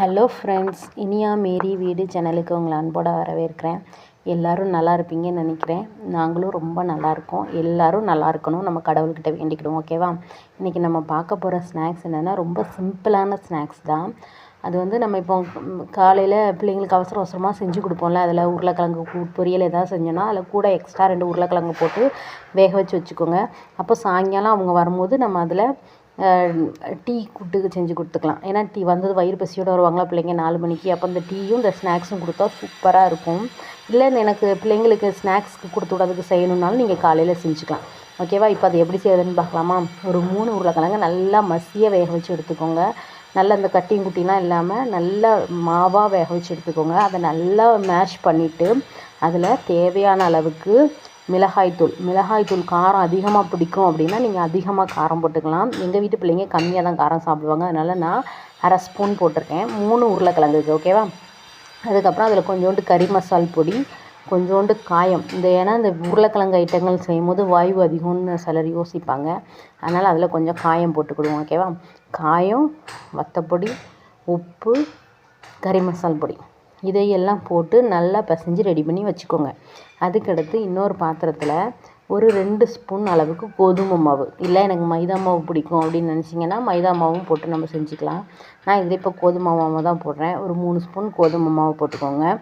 Hello friends, Iniya மேரி வீடு சேனலுக்கு உங்களை அன்போடு வரவேற்கிறேன். எல்லோரும் நல்லா இருப்பீங்கன்னு நினைக்கிறேன். நாங்களும் ரொம்ப நல்லா இருக்கோம். எல்லோரும் நல்லா இருக்கணும், நம்ம கடவுள்கிட்ட வேண்டிக்கிடுவோம். ஓகேவா? இன்றைக்கி நம்ம பார்க்க போகிற ஸ்நாக்ஸ் என்னென்னா ரொம்ப சிம்பிளான ஸ்நாக்ஸ் தான். அது வந்து நம்ம இப்போ காலையில் பிள்ளைங்களுக்கு அவசர அவசரமாக செஞ்சு கொடுப்போம்ல, அதில் உருளைக்கிழங்கு பொரியல் ஏதாவது செஞ்சோன்னா அதில் கூட எக்ஸ்ட்ரா 2 உருளைக்கிழங்கு போட்டு வேக வச்சு வச்சுக்கோங்க. அப்போ சாயங்காலம் அவங்க வரும்போது நம்ம அதில் டீ கூட்டுக்கு செஞ்சு கொடுத்துக்கலாம். ஏன்னா டீ வந்தது வயிறு பசியோடு வருவாங்களா பிள்ளைங்க 4 மணிக்கு. அப்போ இந்த டீயும் இந்த ஸ்நாக்ஸும் கொடுத்தா சூப்பராக இருக்கும். இல்லை எனக்கு பிள்ளைங்களுக்கு ஸ்நாக்ஸ்க்கு கொடுத்து விடாதுக்கு செய்யணுன்னாலும் நீங்கள் காலையில் செஞ்சுக்கலாம். ஓகேவா? இப்போ அது எப்படி செய்யுதுன்னு பார்க்கலாமா? ஒரு 3 உருளைக்கிழங்கு நல்லா மசிய வேக வச்சு எடுத்துக்கோங்க. நல்லா இந்த கட்டியும் குட்டிலாம் இல்லாமல் நல்லா மாவாக வேக வச்சு எடுத்துக்கோங்க. அதை நல்லா மேஷ் பண்ணிவிட்டு அதில் தேவையான அளவுக்கு மிளகாய்த்தூள் காரம் அதிகமாக பிடிக்கும் அப்படின்னா நீங்கள் அதிகமாக காரம் போட்டுக்கலாம். எங்கள் வீட்டு பிள்ளைங்க கம்மியாக தான் காரம் சாப்பிடுவாங்க. அதனால் நான் அரை ஸ்பூன் போட்டிருக்கேன் 3 உருளைக்கிழங்குக்கு. ஓகேவா? அதுக்கப்புறம் அதில் கொஞ்சோண்டு கறி மசால் பொடி, கொஞ்சோண்டு காயம். ஏன்னா இந்த உருளைக்கிழங்கு ஐட்டங்கள் செய்யும்போது வாயு அதிகம்னு சிலர் யோசிப்பாங்க. அதனால் அதில் கொஞ்சம் காயம் போட்டுக்கிடுவோம். ஓகேவா? காயம், வத்தப்பொடி, உப்பு, கறி மசால் பொடி இதையெல்லாம் போட்டு நல்லா பிசைஞ்சு ரெடி பண்ணி வச்சுக்கோங்க. அதுக்கடுத்து இன்னொரு பாத்திரத்தில் ஒரு 2 ஸ்பூன் அளவுக்கு கோதுமை மாவு, இல்லை எனக்கு மைதா மாவு பிடிக்கும் அப்படின்னு நினச்சிங்கன்னா மைதா மாவும் போட்டு நம்ம செஞ்சுக்கலாம். நான் இதில் இப்போ கோதுமை மாவு தான் போடுறேன். ஒரு 3 ஸ்பூன் கோதுமை மாவு போட்டுக்கோங்க.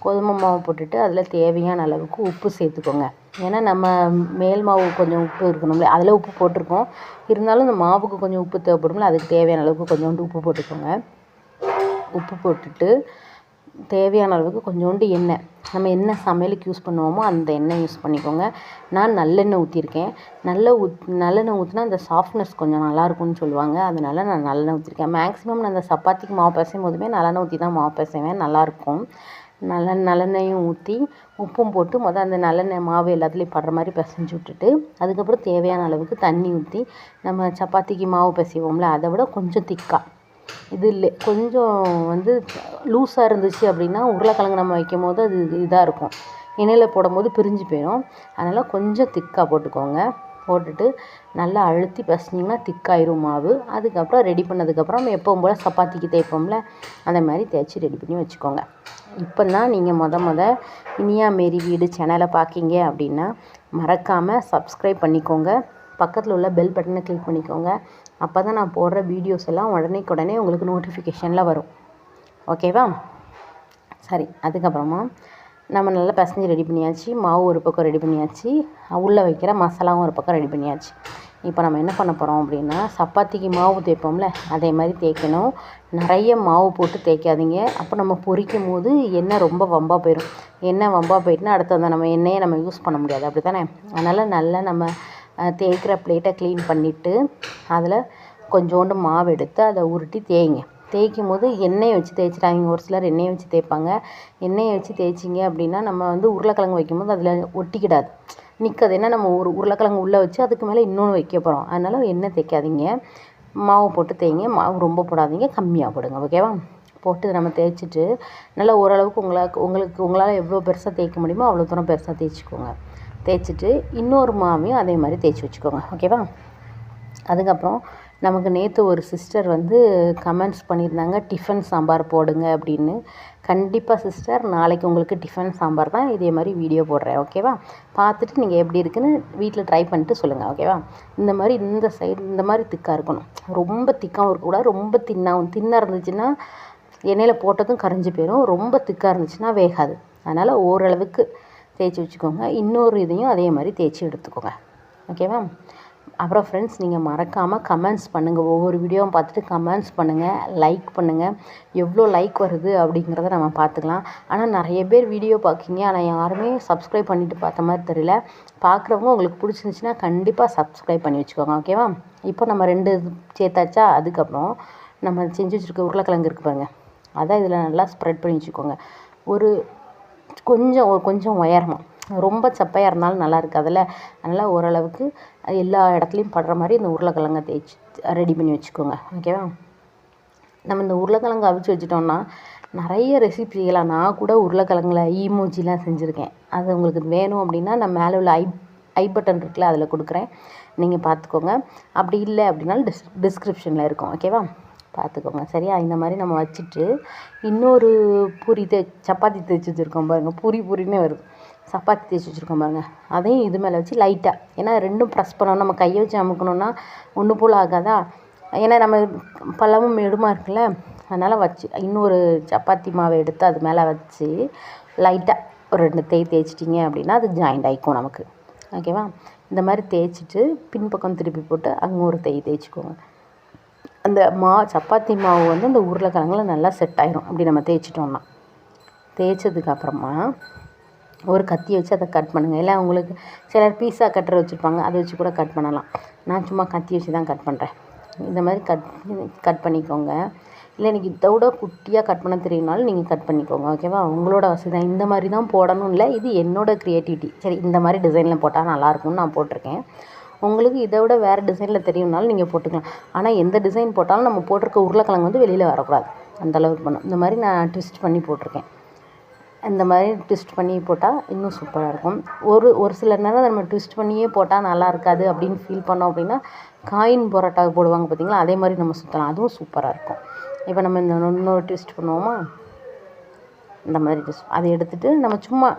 கோதுமை மாவு போட்டுட்டு அதில் தேவையான அளவுக்கு உப்பு சேர்த்துக்கோங்க. ஏன்னா நம்ம மேல் மாவு கொஞ்சம் உப்பு இருக்கணும்ல, அதில் உப்பு போட்டிருக்கோம். இருந்தாலும் இந்த மாவுக்கு கொஞ்சம் உப்பு தேவைப்படும்ல, அதுக்கு தேவையான அளவுக்கு கொஞ்சோண்டு உப்பு போட்டுக்கோங்க. உப்பு போட்டுட்டு தேவையான அளவுக்கு கொஞ்சோண்டு எண்ணெய், நம்ம என்ன சமையலுக்கு யூஸ் பண்ணுவோமோ அந்த எண்ணெய் யூஸ் பண்ணிக்கோங்க. நான் நல்லெண்ணெய் ஊற்றிருக்கேன். நல்லெண்ணெய் ஊற்றினா அந்த சாஃப்ட்னஸ் கொஞ்சம் நல்லாயிருக்கும்னு சொல்லுவாங்க. அதனால் நான் நல்லெண்ணெய் ஊற்றிருக்கேன். மேக்ஸிமம் நான் அந்த சப்பாத்திக்கு மாவு பிசையும் போதுமே நல்லெண்ணெய் ஊற்றி தான் மாவு பிசைவேன், நல்லாயிருக்கும். நல்லெண்ணெயும் ஊற்றி உப்பும் போட்டு அந்த நல்லெண்ணெய் மாவு எல்லாத்துலேயும் படுற மாதிரி பிசைஞ்சு விட்டுட்டு அதுக்கப்புறம் தேவையான அளவுக்கு தண்ணி ஊற்றி நம்ம சப்பாத்திக்கு மாவு பிசைவோம்ல, அதை விட கொஞ்சம் திக்காக இது இல்லை கொஞ்சம் லூஸாக இருந்துச்சு அப்படின்னா உருளைக்கிழங்கு நம்ம வைக்கும் போது அது இதாக இருக்கும், எண்ணெயில் போடும்போது பிரிஞ்சு போயிடும். அதனால் கொஞ்சம் திக்காக போட்டுக்கோங்க. போட்டுட்டு நல்லா அழுத்தி பிசைஞ்சிங்கன்னா திக்காயிரும் மாவு. அதுக்கப்புறம் ரெடி பண்ணதுக்கப்புறம் நம்ம எப்பவும் போல் சப்பாத்திக்கு தேய்ப்போம்ல, அந்த மாதிரி தேய்ச்சி ரெடி பண்ணி வச்சுக்கோங்க. இப்போ தான் நீங்கள் இனியா மேரி வீடு சேனலை பார்க்கிங்க அப்படின்னா மறக்காமல் சப்ஸ்கிரைப் பண்ணிக்கோங்க. பக்கத்தில் உள்ள பெல் பட்டனை கிளிக் பண்ணிக்கோங்க. அப்போ தான் நான் போடுற வீடியோஸ் எல்லாம் உடனே உங்களுக்கு நோட்டிஃபிகேஷனில் வரும். ஓகேவா? சரி, அதுக்கப்புறமா நம்ம நல்லா பிசைஞ்சு ரெடி பண்ணியாச்சு. மாவு ஒரு பக்கம் ரெடி பண்ணியாச்சு. உள்ளே வைக்கிற மசாலாவும் ஒரு பக்கம் ரெடி பண்ணியாச்சு. இப்போ நம்ம என்ன பண்ண போகிறோம் அப்படின்னா, சப்பாத்திக்கு மாவு தேய்ப்போம்ல, அதே மாதிரி தேய்க்கணும். நிறைய மாவு போட்டு தேய்க்காதீங்க. அப்போ நம்ம பொரிக்கும் போது எண்ணெய் ரொம்ப வம்பாக போயிடும். எண்ணெய் வம்பாக போயிட்டுனா அடுத்து நம்ம எண்ணெயை நம்ம யூஸ் பண்ண முடியாது, அப்படி தானே? அதனால் நல்லா நம்ம தேய்க்கிற பிளேட்டை க்ளீன் பண்ணிவிட்டு அதில் கொஞ்சோண்டு மாவு எடுத்து அதை உருட்டி தேய்க்கும் போது எண்ணெயை வச்சு தேய்ச்சிட்டாங்க. ஒரு சிலர் எண்ணெயை வச்சு தேய்ப்பாங்க. எண்ணெயை வச்சு தேய்ச்சிங்க அப்படின்னா நம்ம உருளைக்கிழங்கு வைக்கும்போது அதில் ஒட்டிக்கிடாது, நிற்காது. ஏன்னா நம்ம ஒரு உருளைக்கிழங்கு உள்ளே வச்சு அதுக்கு மேலே இன்னொன்று வைக்க போகிறோம். அதனால் எண்ணெய் தேய்க்காதீங்க, மாவு போட்டு தேய்ங்க. மாவு ரொம்ப போடாதீங்க, கம்மியாக போடுங்க. ஓகேவா? போட்டு நம்ம தேய்ச்சிட்டு நல்லா ஓரளவுக்கு உங்களால் எவ்வளோ பெருசாக தேய்க்க முடியுமோ அவ்வளோ தூரம் பெருசாக தேய்ச்சிக்கோங்க. தேய்ச்சிட்டு இன்னொரு மாவையும் அதே மாதிரி தேய்ச்சி வச்சுக்கோங்க. ஓகேவா? அதுக்கப்புறம் நமக்கு நேற்று ஒரு சிஸ்டர் கமெண்ட்ஸ் பண்ணியிருந்தாங்க, டிஃபன் சாம்பார் போடுங்க அப்படின்னு. கண்டிப்பாக சிஸ்டர், நாளைக்கு உங்களுக்கு டிஃபன் சாம்பார் தான் இதே மாதிரி வீடியோ போடுறேன். ஓகேவா? பார்த்துட்டு நீங்கள் எப்படி இருக்குன்னு வீட்டில் ட்ரை பண்ணிட்டு சொல்லுங்கள். ஓகேவா? இந்த மாதிரி இந்த சைடு இந்த மாதிரி திக்காக இருக்கணும். ரொம்ப திக்காகவும் இருக்கக்கூடாது, ரொம்ப தின்னாக இருந்துச்சுன்னா எண்ணெயில் போட்டதும் கரைஞ்சி போயிடும். ரொம்ப திக்காக இருந்துச்சுன்னா வேகாது. அதனால் ஓரளவுக்கு தேய்ச்சி வச்சுக்கோங்க. இன்னொரு இதையும் அதே மாதிரி தேய்ச்சி எடுத்துக்கோங்க. ஓகேவா? அப்புறம் ஃப்ரெண்ட்ஸ், நீங்கள் மறக்காமல் கமெண்ட்ஸ் பண்ணுங்கள். ஒவ்வொரு வீடியோவும் பார்த்துட்டு கமெண்ட்ஸ் பண்ணுங்கள், லைக் பண்ணுங்கள். எவ்வளோ லைக் வருது அப்படிங்கிறத நம்ம பார்த்துக்கலாம். ஆனால் நிறைய பேர் வீடியோ பார்க்கிங்க, ஆனால் யாருமே சப்ஸ்கிரைப் பண்ணிவிட்டு பார்த்த மாதிரி தெரியல. பார்க்குறவங்க உங்களுக்கு பிடிச்சிருந்துச்சின்னா கண்டிப்பாக சப்ஸ்கிரைப் பண்ணி வச்சுக்கோங்க. ஓகேவா? இப்போ நம்ம 2 சேர்த்தாச்சா? அதுக்கப்புறம் நம்ம செஞ்சு வச்சுருக்க உருளைக்கிழங்கு இருக்குது பாருங்கள், அதை இதில் நல்லா ஸ்ப்ரெட் பண்ணி வச்சுக்கோங்க. கொஞ்சம் உயரமாக, ரொம்ப சப்பையாக இருந்தாலும் நல்லா இருக்காதுல்ல. அதனால் ஓரளவுக்கு எல்லா இடத்துலையும் படுற மாதிரி இந்த உருளைக்கிழங்கை தேய்ச்சி ரெடி பண்ணி வச்சுக்கோங்க. ஓகேவா? நம்ம இந்த உருளைக்கிழங்கு அவிச்சு வச்சுட்டோம்னா நிறைய ரெசிபி செய்யலாம். நான் கூட உருளைக்கிழங்குல ஈமோஜிலாம் செஞ்சுருக்கேன். அது உங்களுக்கு வேணும் அப்படின்னா நான் மேலே உள்ள ஐ பட்டன் இருக்குல்ல, அதில் கொடுக்குறேன், நீங்கள் பார்த்துக்கோங்க. அப்படி இல்லை அப்படின்னாலும் டிஸ்கிரிப்ஷனில் இருக்கும். ஓகேவா? பார்த்துக்கோங்க சரியா. இந்த மாதிரி நம்ம வச்சுட்டு இன்னொரு பூரி சப்பாத்தி தேய்ச்சி வச்சுருக்கோம் பாருங்கள், பூரினே வருது, சப்பாத்தி தேய்ச்சி வச்சுருக்கோம் பாருங்கள், அதையும் இது மேலே வச்சு லைட்டாக, ஏன்னா ரெண்டும் ப்ரெஸ் பண்ணணும், நம்ம கையை வச்சு அமுக்கணுன்னா ஒன்று போல் ஆகாதா, ஏன்னா நம்ம பழமும் மெடுமா இருக்குல்ல, அதனால் வச்சு இன்னொரு சப்பாத்தி மாவை எடுத்து அது மேலே வச்சு லைட்டாக ஒரு 2 தேய்ச்சிட்டிங்க அப்படின்னா அது ஜாயிண்ட் ஆகிக்கும் நமக்கு. ஓகேவா. இந்த மாதிரி தேய்ச்சிட்டு பின்பக்கம் திருப்பி போட்டு அங்கே ஒரு தேய்ச்சிக்கோங்க. அந்த சப்பாத்தி மாவு வந்து அந்த உருளைக்கிழங்குல நல்லா செட் ஆயிரும் அப்படி நம்ம தேய்ச்சிட்டோம்னா. தேய்ச்சதுக்கப்புறமா ஒரு கத்தி வச்சு அதை கட் பண்ணுங்கள். இல்லை உங்களுக்கு சிலர் பீஸா கட்டர் வச்சுருப்பாங்க, அதை வச்சு கூட கட் பண்ணலாம். நான் சும்மா கத்தி வச்சு தான் கட் பண்ணுறேன். இந்த மாதிரி கட் பண்ணிக்கோங்க. இல்லை எனக்கு இதை விட குட்டியாக கட் பண்ண தெரியும்னாலும் நீங்கள் கட் பண்ணிக்கோங்க. ஓகேவா. உங்களோட வசதி தான். இந்த மாதிரி தான் போடணும் இல்லை, இது என்னோடய க்ரியேட்டிவிட்டி. சரி, இந்த மாதிரி டிசைனில் போட்டால் நல்லாயிருக்கும்னு நான் போட்டிருக்கேன். உங்களுக்கு இதை விட வேறு டிசைனில் தெரியும்னாலும் நீங்கள் போட்டுக்கலாம். ஆனால் எந்த டிசைன் போட்டாலும் நம்ம போட்டிருக்க உருளைக்கிழங்கு வந்து வெளியில் வரக்கூடாது, அந்தளவுக்கு பண்ணும். இந்த மாதிரி நான் ட்விஸ்ட் பண்ணி போட்டிருக்கேன். இந்த மாதிரி ட்விஸ்ட் பண்ணி போட்டால் இன்னும் சூப்பராக இருக்கும். ஒரு சில நேரம் நம்ம ட்விஸ்ட் பண்ணியே போட்டால் நல்லா இருக்காது அப்படின்னு ஃபீல் பண்ணோம் அப்படின்னா காயின் பரோட்டா போடுவாங்க பார்த்தீங்களா, அதே மாதிரி நம்ம சுற்றலாம், அதுவும் சூப்பராக இருக்கும். இப்போ நம்ம இந்த இன்னொரு ட்விஸ்ட் பண்ணுவோமா, இந்த மாதிரி ட்விஸ்ட் அதை எடுத்துகிட்டு நம்ம சும்மா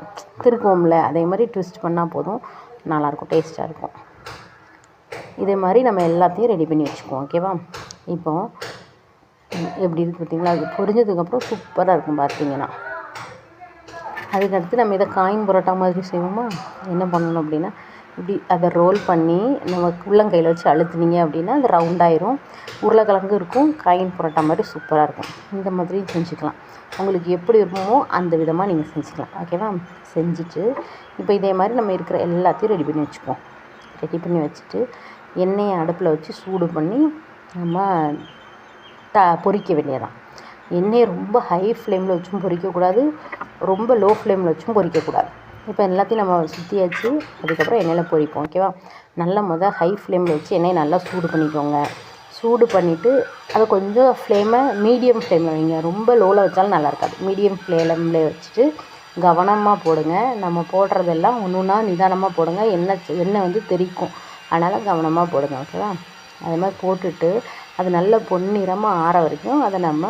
திருக்குவோம்ல, அதே மாதிரி ட்விஸ்ட் பண்ணால் போதும், நல்லாயிருக்கும், டேஸ்ட்டாக இருக்கும். இதே மாதிரி நம்ம எல்லாத்தையும் ரெடி பண்ணி வச்சுக்குவோம். ஓகேவா. இப்போது எப்படி இருக்குது பார்த்தீங்களா, அது பொரிஞ்சதுக்கப்புறம் சூப்பராக இருக்கும் பார்த்தீங்கன்னா. அதுக்கடுத்து நம்ம இதை காயின் பரோட்டா மாதிரி செய்வோமா. என்ன பண்ணணும் அப்படின்னா, இப்படி அதை ரோல் பண்ணி நம்ம உள்ளங்கையில் வச்சு அழுத்துனீங்க அப்படின்னா அது ரவுண்டாயிரும், உருளைக்கிழங்கு இருக்கும், காயின் பரோட்டா மாதிரி சூப்பராக இருக்கும். இந்த மாதிரி செஞ்சுக்கலாம். உங்களுக்கு எப்படி இருக்குமோ அந்த விதமாக நீங்கள் செஞ்சுக்கலாம். ஓகேவா. செஞ்சுட்டு இப்போ இதே மாதிரி நம்ம இருக்கிற எல்லாத்தையும் ரெடி பண்ணி வச்சுக்குவோம். ரெடி பண்ணி வச்சுட்டு எண்ணெயை அடுப்பில் வச்சு சூடு பண்ணி நம்ம பொரிக்க வேண்டியதான். எண்ணெயை ரொம்ப ஹை ஃப்ளேமில் வச்சும் பொரிக்கக்கூடாது, ரொம்ப லோ ஃப்ளேமில் வச்சும் பொரிக்கக்கூடாது. இப்போ எல்லாத்தையும் நம்ம சுற்றியாச்சு, அதுக்கப்புறம் எண்ணெயில் பொரிப்போம். ஓகேவா. நல்லா ஹை ஃப்ளேமில் வச்சு எண்ணெயை நல்லா சூடு பண்ணிக்கோங்க. சூடு பண்ணிவிட்டு அதை கொஞ்சம் ஃப்ளேமை மீடியம் ஃப்ளேமில் வைங்க. ரொம்ப லோவில் வச்சாலும் நல்லா இருக்காது. மீடியம் ஃப்ளேமில் வச்சுட்டு கவனமாக போடுங்க. நம்ம போடுறதெல்லாம் ஒன்றுன்னா நிதானமாக போடுங்க. எண்ணெய் வந்து தெறிக்கும், அதனால் கவனமாக போடுங்க. ஓகேவா. அது மாதிரி போட்டுட்டு அது நல்ல பொன்னிறமாக ஆற வரைக்கும் அதை நம்ம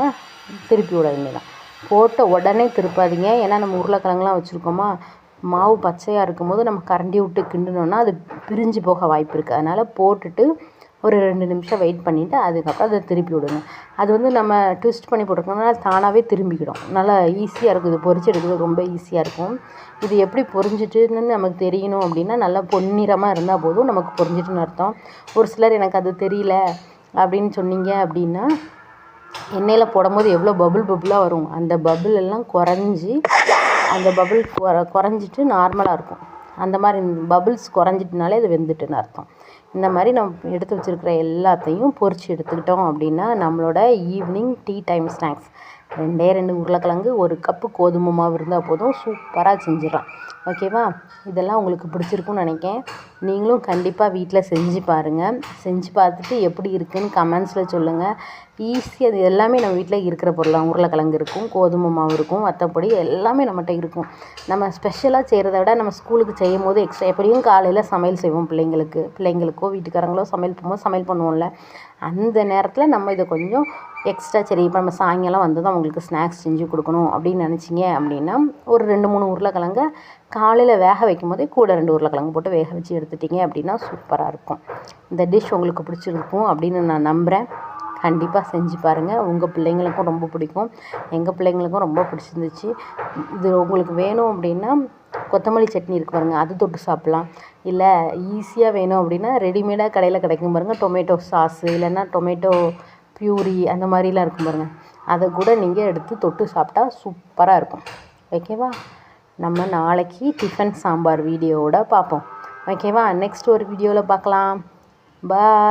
திருப்பி விட வேண்டியதான். போட்ட உடனே திருப்பாதீங்க, ஏன்னா நம்ம உருளைக்கிழங்குலாம் வச்சுருக்கோமா, மாவு பச்சையாக இருக்கும்போது நம்ம கரண்டி விட்டு கிண்டினோன்னா அது பிரிஞ்சு போக வாய்ப்பு இருக்குது. அதனால் போட்டுட்டு ஒரு 2 நிமிஷம் வெயிட் பண்ணிவிட்டு அதுக்கப்புறம் அதை திருப்பி விடுங்க. அது வந்து நம்ம ட்விஸ்ட் பண்ணி போட்டுருக்கோம்னா தானாகவே திரும்பிக்கிடும். நல்லா ஈஸியாக இருக்கும். இது பொரிச்சு எடுக்கிறது ரொம்ப ஈஸியாக இருக்கும். இது எப்படி பொரிஞ்சிட்டுன்னு நமக்கு தெரியணும் அப்படின்னா நல்லா பொன்னிறமாக இருந்தால் போதும், நமக்கு பொரிஞ்சிட்டுன்னு அர்த்தம். ஒரு சிலர் எனக்கு அது தெரியல அப்படின்னு சொன்னீங்க அப்படின்னா, எண்ணெயில் போடும்போது எவ்வளோ பபுளாக வரும், அந்த பபுள் எல்லாம் குறைஞ்சி அந்த பபுள் குறைஞ்சிட்டு நார்மலாக இருக்கும். அந்த மாதிரி பபுள்ஸ் குறைஞ்சிட்டுனாலே அது வெந்துட்டுன்னு அர்த்தம். இந்த மாதிரி நம்ம எடுத்து வச்சுருக்கிற எல்லாத்தையும் பொரித்து எடுத்துக்கிட்டோம் அப்படின்னா நம்மளோட ஈவினிங் டீ டைம் ஸ்நாக்ஸ் 2 உருளைக்கிழங்கு 1 கப்பு கோதுமை மாவு இருந்தால் போதும், சூப்பராக செஞ்சிடலாம். ஓகேவா. இதெல்லாம் உங்களுக்கு பிடிச்சிருக்குன்னு நினைக்கிறேன். நீங்களும் கண்டிப்பாக வீட்டில் செஞ்சு பாருங்கள். செஞ்சு பார்த்துட்டு எப்படி இருக்குதுன்னு கமெண்ட்ஸில் சொல்லுங்கள். ஈஸியாக அது எல்லாமே நம்ம வீட்டில் இருக்கிற பொருளாக, உருளைக்கிழங்கு இருக்கும், கோதுமை மாவு இருக்கும், வத்தப்பொடி எல்லாமே நம்மகிட்ட இருக்கும். நம்ம ஸ்பெஷலாக செய்கிறத விட நம்ம ஸ்கூலுக்கு செய்யும் போது எக்ஸ்ட்ரா எப்படியும் காலையில் சமையல் செய்வோம், பிள்ளைங்களுக்கோ வீட்டுக்காரங்களோ சமையல் பண்ணும்போது சமையல் பண்ணுவோம்ல, அந்த நேரத்தில் நம்ம இதை கொஞ்சம் எக்ஸ்ட்ரா சரி இப்போ நம்ம சாயங்காலம் வந்து தான் அவங்களுக்கு ஸ்நாக்ஸ் செஞ்சு கொடுக்கணும் அப்படின்னு நினச்சிங்க அப்படின்னா ஒரு 2-3 உருளைக்கிழங்க காலையில் வேக வைக்கும் போதே கூட 2 உருளைக்கிழங்கு போட்டு வேக வச்சு எடுத்துட்டிங்க அப்படின்னா சூப்பராக இருக்கும். இந்த டிஷ் உங்களுக்கு பிடிச்சிருக்கும் அப்படின்னு நான் நம்புகிறேன். கண்டிப்பாக செஞ்சு பாருங்கள். உங்கள் பிள்ளைங்களுக்கும் ரொம்ப பிடிக்கும், எங்கள் பிள்ளைங்களுக்கும் ரொம்ப பிடிச்சிருந்துச்சு. இது உங்களுக்கு வேணும் அப்படின்னா கொத்தமல்லி சட்னி இருக்குது பாருங்கள், அது தொட்டு சாப்பிட்லாம். இல்லை ஈஸியாக வேணும் அப்படின்னா ரெடிமேடாக கடையில் கிடைக்கும் பாருங்கள், டொமேட்டோ சாஸு இல்லைன்னா டொமேட்டோ பியூரி அந்த மாதிரிலாம் இருக்கும் பாருங்கள், அதை கூட நீங்கள் எடுத்து தொட்டு சாப்பிட்டா சூப்பராக இருக்கும். ஓகேவா. நம்ம நாளைக்கு டிஃபன் சாம்பார் வீடியோவோட பார்ப்போம். ஓகேவா. நெக்ஸ்ட் ஒரு வீடியோவில் பார்க்கலாம். பாய்.